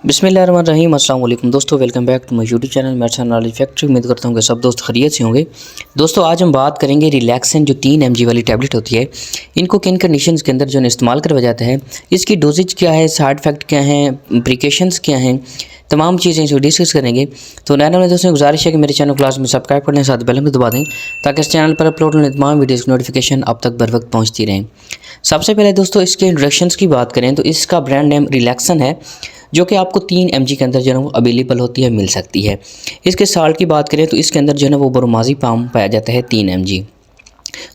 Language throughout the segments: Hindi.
बिस्मिल्लाहिर्रहमानिर्रहीम। अस्सलाम वालेकुम दोस्तों, welcome back to my YouTube channel medicine knowledge factory. उम्मीद करता हूँ कि सब दोस्त खैरियत से होंगे। दोस्तों आज हम बात करेंगे रिलैक्सन जो 3 mg वाली टैबलेट होती है, इनको किन कंडीशंस के अंदर जो है इस्तेमाल करवाया जाता है, इसकी डोजेज क्या है, साइड इफ़ेक्ट क्या हैं, प्रिकॉशंस क्या हैं, तमाम चीज़ें इसको डिस्कस करेंगे। तो नए वाले दोस्तों गुजारिश है कि मेरे चैनल क्लास में सब्सक्राइब करने साथ बेल आइकन दबा दें ताकि इस चैनल पर अपलोड होने तमाम वीडियोज़ की नोटिफिकेशन अब तक बर वक्त पहुँचती रहें। सबसे पहले दोस्तों इसके इंट्रोडक्शंस की बात करें तो इसका ब्रांड नेम रिलैक्सन है, जो कि आपको 3 mg के अंदर जो है वो अवेलेबल होती है, मिल सकती है। इसके साल्ट की बात करें तो इसके अंदर जो है वो ब्रोमाज़ेपाम पाया जाता है 3 mg।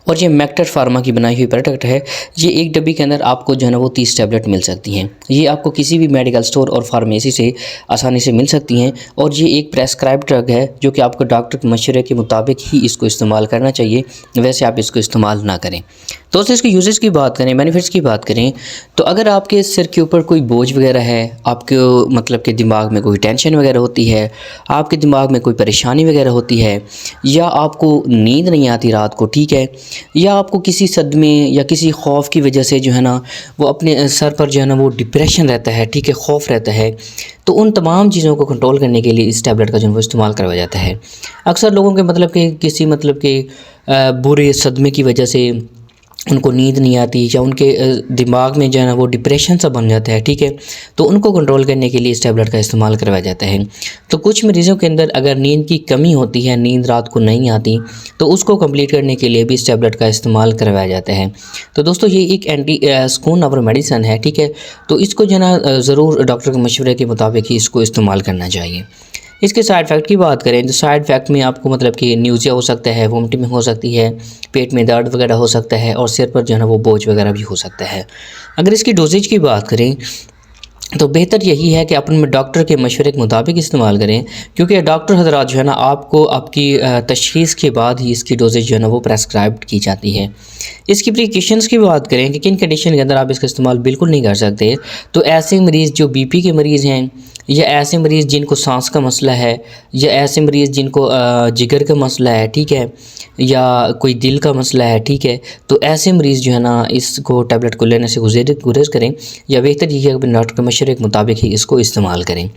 और ये मैक्टर फार्मा की बनाई हुई प्रोडक्ट है। ये एक डब्बी के अंदर आपको जो है ना वो 30 टैबलेट मिल सकती हैं। ये आपको किसी भी मेडिकल स्टोर और फार्मेसी से आसानी से मिल सकती हैं। और ये एक प्रेस्क्राइब ड्रग है जो कि आपको डॉक्टर के मशवरे के मुताबिक ही इसको इस्तेमाल करना चाहिए, वैसे आप इसको इस्तेमाल ना करें। दोस्तों इसके यूजेस की बात करें, बेनिफिट्स की बात करें तो अगर आपके सिर के ऊपर कोई बोझ वगैरह है, आपके मतलब के दिमाग में कोई टेंशन वगैरह होती है, आपके दिमाग में कोई परेशानी वगैरह होती है, या आपको नींद नहीं आती रात को, ठीक है, या आपको किसी सदमे या किसी खौफ की वजह से जो है ना वो अपने सर पर जो है ना वो डिप्रेशन रहता है, ठीक है, खौफ रहता है, तो उन तमाम चीज़ों को कंट्रोल करने के लिए इस टैबलेट का जो है वो इस्तेमाल करवाया जाता है। अक्सर लोगों के मतलब कि किसी मतलब के बुरे सदमे की वजह से उनको नींद नहीं आती या उनके दिमाग में जो है ना वो डिप्रेशन सा बन जाता है, ठीक है, तो उनको कंट्रोल करने के लिए इस टैबलेट का इस्तेमाल करवाया जाता है। तो कुछ मरीज़ों के अंदर अगर नींद की कमी होती है, नींद रात को नहीं आती, तो उसको कंप्लीट करने के लिए भी इस टैबलेट का इस्तेमाल करवाया जाता है। तो दोस्तों ये एक एंटी स्कून और मेडिसन है, ठीक है, तो इसको जो है ना ज़रूर डॉक्टर के मशवरे के मुताबिक ही इसको इस्तेमाल करना चाहिए। इसके साइड इफ़ेक्ट की बात करें तो साइड इफ़ेक्ट में आपको मतलब कि न्यूज़िया हो सकता है, वोमिटिंग हो सकती है, पेट में दर्द वगैरह हो सकता है और सिर पर जो है ना वो बोझ वगैरह भी हो सकता है। अगर इसकी डोजेज की बात करें तो बेहतर यही है कि अपने डॉक्टर के मशवरे के मुताबिक इस्तेमाल करें, क्योंकि डॉक्टर हज़रात जो है ना आपको आपकी तशख़ीस के बाद ही इसकी डोजेज जो है ना वो प्रेस्क्राइब की जाती है। इसकी प्रिकॉशंस की बात करें कि किन कंडीशन के अंदर आप इसका इस्तेमाल बिल्कुल नहीं कर सकते, तो ऐसे मरीज़ जो बीपी के मरीज़ हैं, या ऐसे मरीज़ जिनको सांस का मसला है, या ऐसे मरीज़ जिनको जिगर का मसला है, ठीक है, या कोई दिल का मसला है, ठीक है, तो ऐसे मरीज़ जो है ना इसको टैबलेट को लेने से गुरेज करें, या बेहतर यही है कि डॉक्टर के मशवरे के मुताबिक ही इसको इस्तेमाल करें।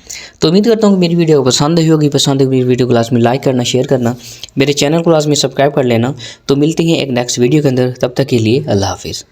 तो उम्मीद करता हूँ कि मेरी वीडियो पसंद आई होगी। पसंद है मेरी वीडियो क्लास में लाइक करना, शेयर करना, मेरे चैनल को क्लास में सब्सक्राइब कर लेना। तो मिलते हैं एक नेक्स्ट वीडियो के अंदर, तब तक के लिए अल्लाह हाफिज़।